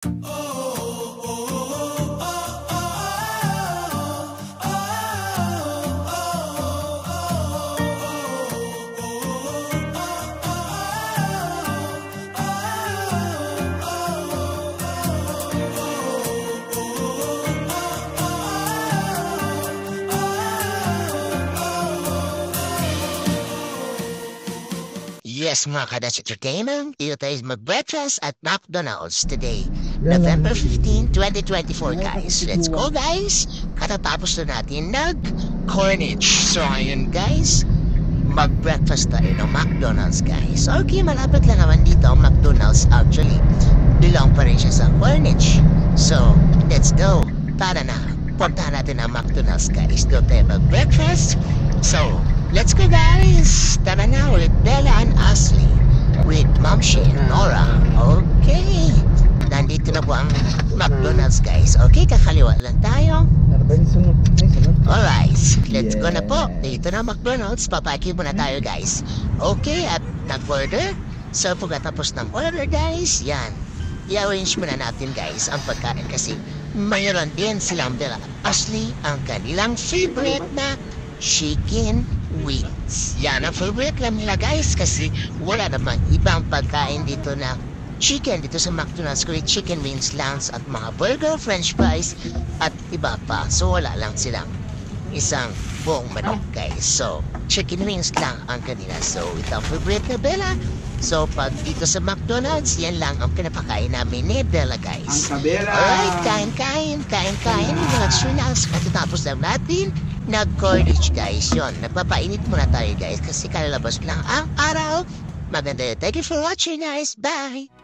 Yes, mga Kadash Entertainment, dito tayo mag-breakfast at McDonald's today, November 15, 2024, guys. Let's go, guys! Katatapos na natin nag-Corniche. So, ayun, guys, mag-breakfast tayo ng McDonald's, guys. Okay, malapit lang naman dito ang McDonald's, actually. Belong pa rin siya sa Corniche. So, let's go. Para na, puntahan natin ang McDonald's, guys. Doon tayo mag-breakfast. So, let's go, guys! Tara na with Bella and Ashley with Mom Shay and Nora. Okay, nandito na po ang McDonald's, guys. Okay, kakaliwa lang tayo. Alright, let's go na po. Dito na McDonald's, papaki muna tayo, guys. Okay, at nag-order. So, pagkatapos ng order, guys, yan. I-arrange muna natin, guys, ang pagkain kasi mayroon din silang Bella at Ashley ang kanilang favorite na chicken wings. Yan ang favorite lang nila, guys, kasi wala namang ibang pagkain dito na chicken dito sa McDonald's, kundi chicken wings lang at mga burger, french fries at iba pa. So wala lang silang isang buong manok, guys. So chicken wings lang ang kanila. So ito ang favorite na Bella. So pag dito sa McDonald's, yan lang ang pinapakain namin ni Bella, guys. Alright, kain. At tapos lang natin nag-Corniche, guys. Yun, nagpapainit muna tayo, guys, kasi kalalabas lang ang araw. Maganda yun. Thank you for watching, guys. Bye!